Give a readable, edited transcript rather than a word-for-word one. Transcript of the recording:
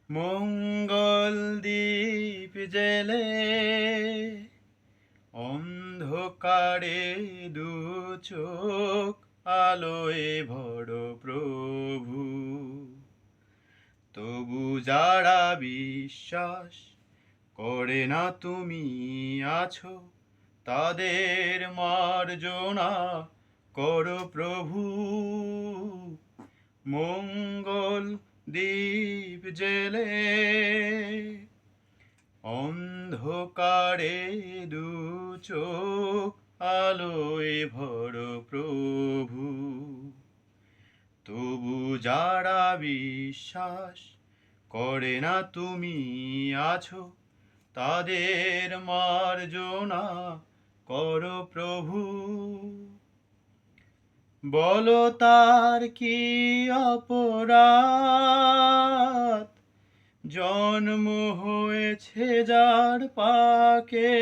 মঙ্গল দ্বীপ জেলে অন্ধকারে দু চোখ আলোয় ভরো প্রভু। তবু যারা বিশ্বাস করে না তুমি আছো, তাদের মার্জনা করো প্রভু। মঙ্গল দ্বীপ জেলে অন্ধকারে দু চোখ আলোয় ভরো প্রভু। তবু যারা বিশ্বাস করে না তুমি আছো, তাদের মার্জনা করো প্রভু। বলো তার কি অপরাধ, জন্ম হয়েছে যার পাকে,